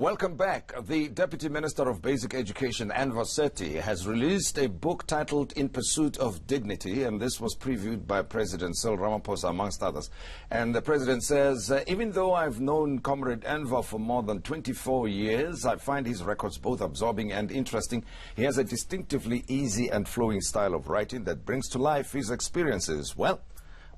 Welcome back. The Deputy Minister of Basic Education, Enver, has released a book titled In Pursuit of Dignity, and this was previewed by President Cyril Ramaphosa, amongst others. And the President says, even though I've known Comrade Enver for more than 24 years, I find his records both absorbing and interesting. He has a distinctively easy and flowing style of writing that brings to life his experiences. Well,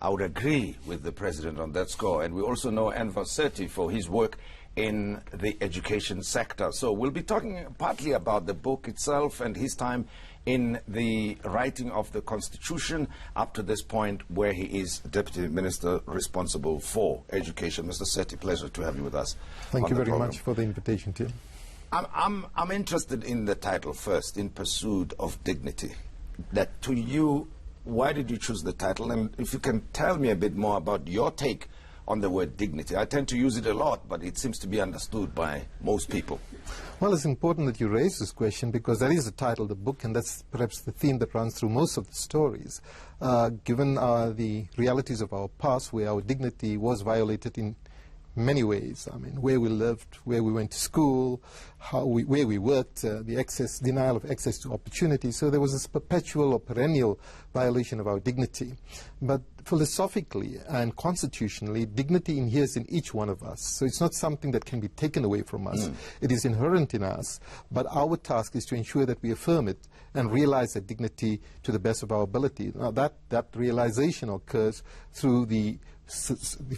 I would agree with the President on that score, and we also know Enver for his work in the education sector. So we'll be talking partly about the book itself and his time in the writing of the Constitution up to this point where he is Deputy Minister responsible for education. Mr. Surty, pleasure to have you with us. Thank you very much for the invitation, Tim. I'm interested in the title first, In Pursuit of Dignity. That to you, why did you choose the title? And if you can tell me a bit more about your take on the word dignity. I tend to use it a lot, but it seems to be understood by most people. Well, it's important that you raise this question because that is the title of the book, and that's perhaps the theme that runs through most of the stories. Given the realities of our past, where our dignity was violated in many ways. I mean, where we lived, where we went to school, where we worked, the denial of access to opportunity. So there was this perpetual or perennial violation of our dignity. But philosophically and constitutionally, dignity inheres in each one of us. So it's not something that can be taken away from us. It is inherent in us. But our task is to ensure that we affirm it and realize that dignity to the best of our ability. Now, that realization occurs through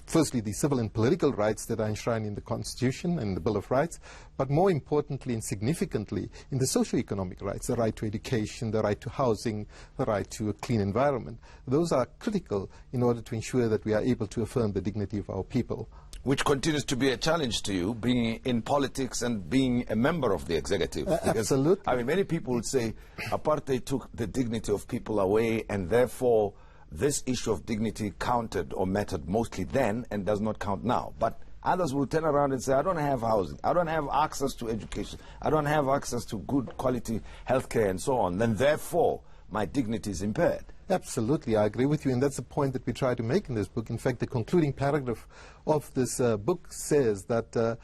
firstly, the civil and political rights that are enshrined in the Constitution and the Bill of Rights, but more importantly and significantly in the socio-economic rights, the right to education, the right to housing, the right to a clean environment. Those are critical in order to ensure that we are able to affirm the dignity of our people. Which continues to be a challenge to you, being in politics and being a member of the executive. Absolutely. I mean, many people would say apartheid took the dignity of people away, and therefore this issue of dignity counted or mattered mostly then and does not count now. But others will turn around and say, I don't have housing, I don't have access to education, I don't have access to good quality healthcare and so on, then therefore my dignity is impaired. Absolutely, I agree with you, and that's the point that we try to make in this book. In fact, the concluding paragraph of this book says that the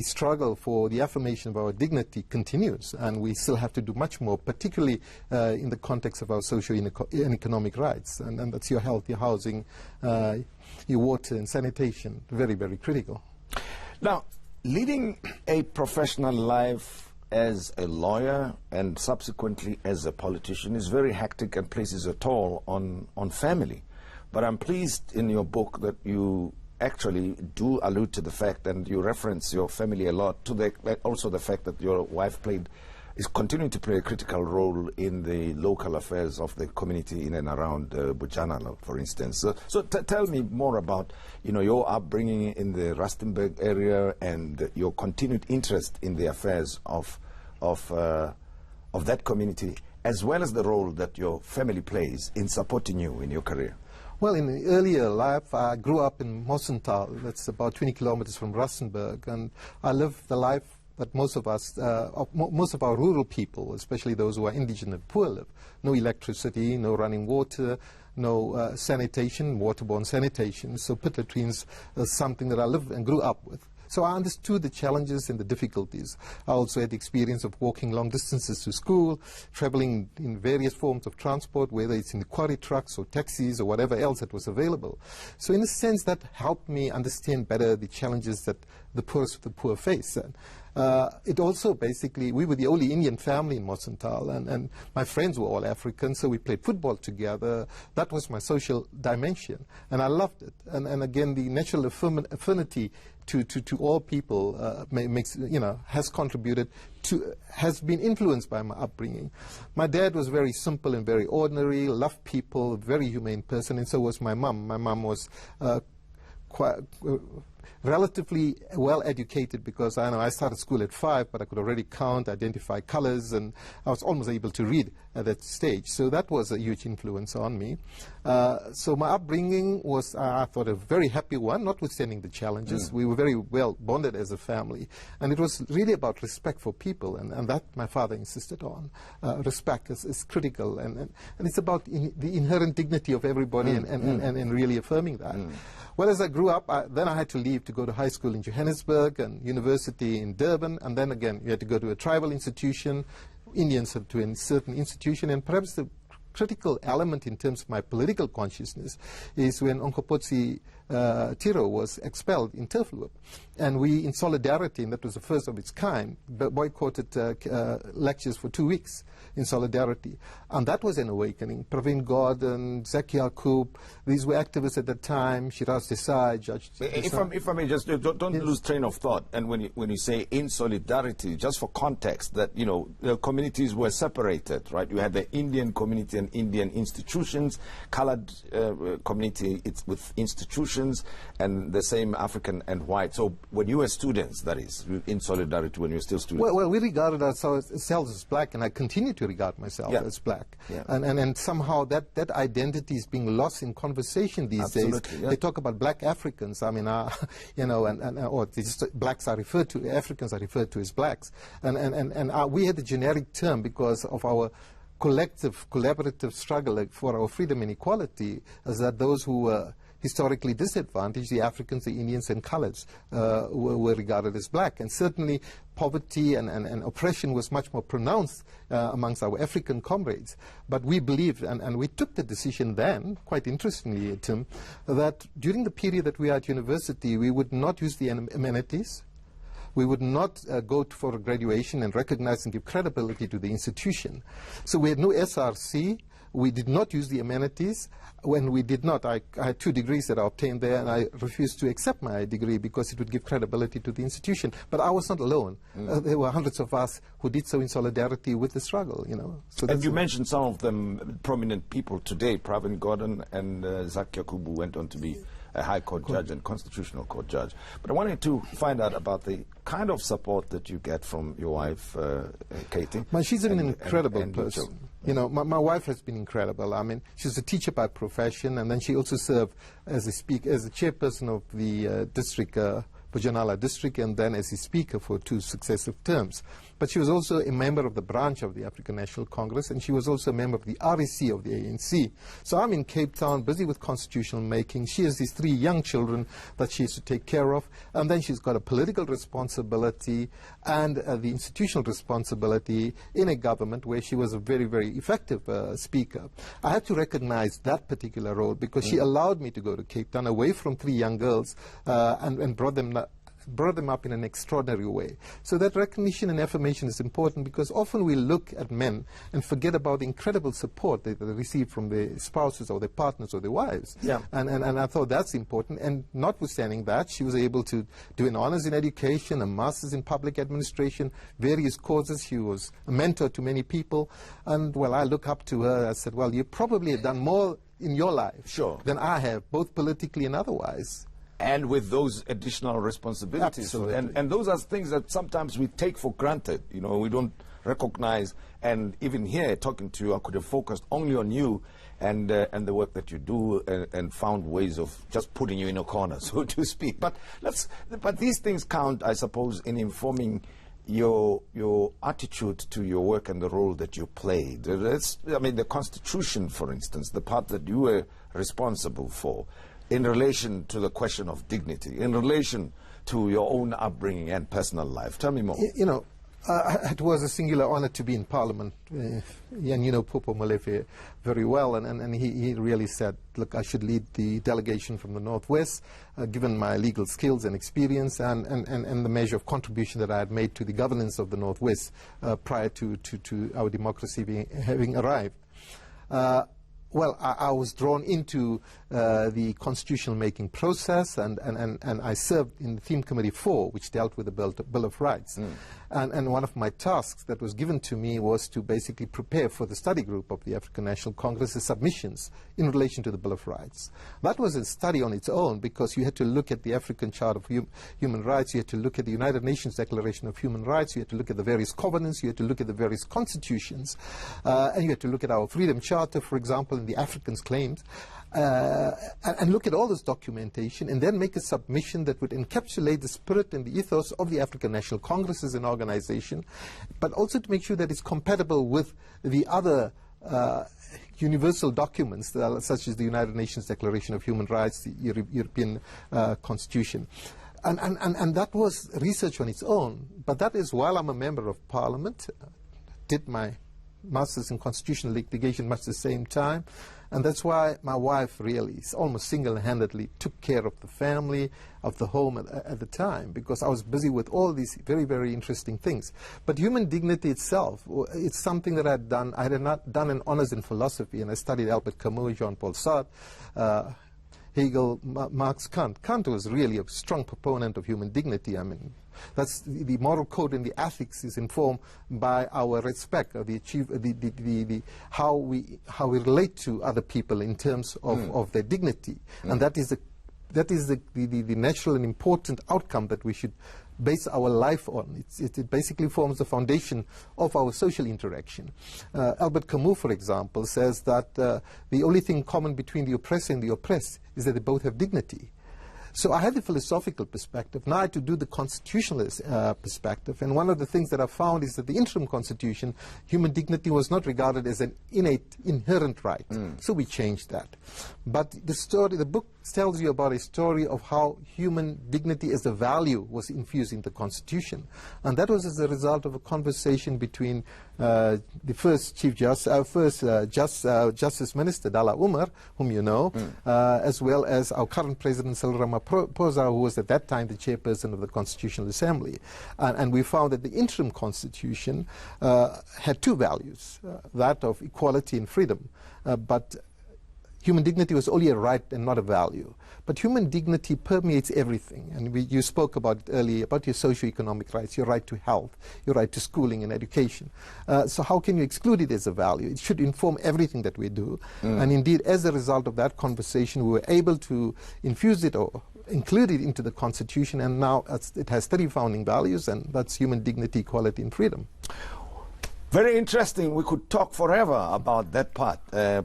struggle for the affirmation of our dignity continues, and we still have to do much more, particularly in the context of our social and economic rights, and that's your health, your housing, your water and sanitation, very, very critical. Now, leading a professional life as a lawyer and subsequently as a politician is very hectic and places a toll on family. But I'm pleased in your book that you actually do allude to the fact, and you reference your family a lot, to also the fact that your wife is continuing to play a critical role in the local affairs of the community in and around Buchanan, for instance. So tell me more about your upbringing in the Rustenburg area and your continued interest in the affairs of that community, as well as the role that your family plays in supporting you in your career. Well, in the earlier life, I grew up in Mosenthal. That's about 20 kilometers from Rustenburg, and I lived the life that most of us, most of our rural people, especially those who are indigent and poor, live. No electricity, no running water, no sanitation, waterborne sanitation. So pit latrines is something that I lived and grew up with. So I understood the challenges and the difficulties. I also had the experience of walking long distances to school, traveling in various forms of transport, whether it's in the quarry trucks or taxis or whatever else that was available. So in a sense, that helped me understand better the challenges that the poorest of the poor face. It also basically, we were the only Indian family in Mosenthal, and my friends were all African, so we played football together. That was my social dimension, and I loved it. And again, the natural affinity to all people has contributed has been influenced by my upbringing. My dad was very simple and very ordinary, loved people, very humane person, and so was my mum. My mum was relatively well educated, because I started school at 5, but I could already count, identify colors, and I was almost able to read at that stage. So that was a huge influence on me. So my upbringing was, I thought, a very happy one, notwithstanding the challenges. We were very well bonded as a family. And it was really about respect for people, and that my father insisted on. Respect is critical, and it's about the inherent dignity of everybody and really affirming that. Well, as I grew up, then I had to leave leave to go to high school in Johannesburg and university in Durban, and then again you had to go to a tribal institution, Indians to a certain institution, and perhaps the critical element in terms of my political consciousness is when Onkopotsi Tiro was expelled in Turfloop. And we, in solidarity, and that was the first of its kind, boycotted lectures for 2 weeks in solidarity. And that was an awakening. Praveen Gordon, Zaki Yaqub, these were activists at the time, Shiraz Desai, Judge Desai. If I may just, don't Yes. lose train of thought. And when you say in solidarity, just for context, that, you know, the communities were separated, right? You had the Indian community and Indian institutions, colored community with institutions, and the same African and white. So when you were students, that is, in solidarity when you were still students. Well, we regarded ourselves as black, and I continue to regard myself as black. Yeah. And somehow that identity is being lost in conversation these days. Yeah. They talk about black Africans. I mean, you know, or blacks are referred to, Africans are referred to as blacks. And we had the generic term because of our collective, collaborative struggle for our freedom and equality, is that those who were historically disadvantaged, the Africans, the Indians, and coloreds, were regarded as black. And certainly poverty and oppression was much more pronounced amongst our African comrades. But we believed, and we took the decision then, quite interestingly, Tim, that during the period that we were at university, we would not use the amenities. We would not go for a graduation and recognize and give credibility to the institution. So we had no SRC. We did not use the amenities. When we did not, I had 2 degrees that I obtained there, and I refused to accept my degree because it would give credibility to the institution. But I was not alone. There were hundreds of us who did so in solidarity with the struggle, you know. So and you mentioned some of them prominent people today, Praveen Gordon and Zaki Yaqub, who went on to be a High Court judge and Constitutional Court judge. But I wanted to find out about the kind of support that you get from your wife, Katie. She's an incredible person. You know, my wife has been incredible. I mean, she's a teacher by profession, and then she also served as a chairperson of the district, Bojanala district, and then as a speaker for 2 successive terms. But she was also a member of the branch of the African National Congress, and she was also a member of the REC of the ANC. So I'm in Cape Town, busy with constitutional making. She has these 3 young children that she has to take care of, and then she's got a political responsibility and the institutional responsibility in a government where she was a very, very effective speaker. I have to recognize that particular role because she allowed me to go to Cape Town away from 3 young girls and brought them up in an extraordinary way. So that recognition and affirmation is important because often we look at men and forget about the incredible support that they receive from their spouses or their partners or their wives. Yeah. And I thought that's important. And notwithstanding that, she was able to do an honors in education, a master's in public administration, various courses. She was a mentor to many people. And, well, I look up to her. I said, well, you probably have done more in your life than I have, both politically and otherwise. And with those additional responsibilities. Absolutely. And those are things that sometimes we take for granted. You know, we don't recognize. And even here, talking to you, I could have focused only on you and the work that you do and found ways of just putting you in a corner, so to speak. But these things count, I suppose, in informing your attitude to your work and the role that you played. I mean, the Constitution, for instance, the part that you were responsible for, in relation to the question of dignity, in relation to your own upbringing and personal life. Tell me more. You know, it was a singular honor to be in Parliament. And you know Popo Molefe very well, and he really said, look, I should lead the delegation from the Northwest, given my legal skills and experience and the measure of contribution that I had made to the governance of the Northwest prior to our democracy having arrived. Well, I was drawn into the constitutional making process, and I served in the Theme Committee 4, which dealt with the Bill of Rights. And one of my tasks that was given to me was to basically prepare for the study group of the African National Congress's submissions in relation to the Bill of Rights. That was a study on its own because you had to look at the African Charter of Human Rights, you had to look at the United Nations Declaration of Human Rights, you had to look at the various covenants, you had to look at the various constitutions, and you had to look at our Freedom Charter, for example, and the Africans' claims. And look at all this documentation and then make a submission that would encapsulate the spirit and the ethos of the African National Congress as an organization, but also to make sure that it's compatible with the other universal documents such as the United Nations Declaration of Human Rights, the European Constitution. And that was research on its own. But that is while I'm a member of Parliament, did my Masters in Constitutional Litigation much the same time. And that's why my wife really almost single-handedly took care of the family, of the home at the time, because I was busy with all these very, very interesting things. But human dignity itself, it's something that I had done. I had not done an honors in philosophy, and I studied Albert Camus, Jean-Paul Sartre, Hegel, Marx, Kant. Kant was really a strong proponent of human dignity. I mean, that's the moral code and the ethics is informed by our respect, or how we relate to other people in terms of their dignity, and that is the natural and important outcome that we should base our life on. It basically forms the foundation of our social interaction. Albert Camus, for example, says that the only thing common between the oppressor and the oppressed is that they both have dignity. So I had the philosophical perspective. Now I had to do the constitutionalist perspective. And one of the things that I found is that the interim constitution, human dignity was not regarded as an innate, inherent right. So we changed that. But the book tells you about a story of how human dignity as a value was infused in the Constitution. And that was as a result of a conversation between the first Justice Minister, Dalla Umar, whom you know, as well as our current President, Cyril Ramaphosa, who was at that time the chairperson of the Constitutional Assembly. And we found that the interim constitution had two values, that of equality and freedom. But human dignity was only a right and not a value. But human dignity permeates everything. And you spoke about it earlier, about your socio-economic rights, your right to health, your right to schooling and education. So how can you exclude it as a value? It should inform everything that we do. And indeed, as a result of that conversation, we were able to infuse it or include it into the Constitution. And now it has 30 founding values, and that's human dignity, equality, and freedom. Very interesting. We could talk forever about that part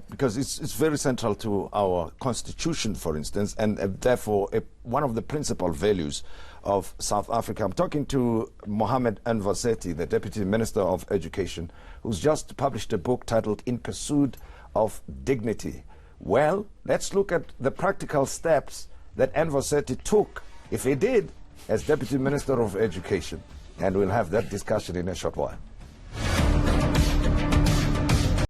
because it's very central to our constitution, for instance, and therefore one of the principal values of South Africa. I'm talking to Mohammed Enver, the Deputy Minister of Education, who's just published a book titled In Pursuit of Dignity. Well, let's look at the practical steps that Enver took, if he did, as Deputy Minister of Education. And we'll have that discussion in a short while.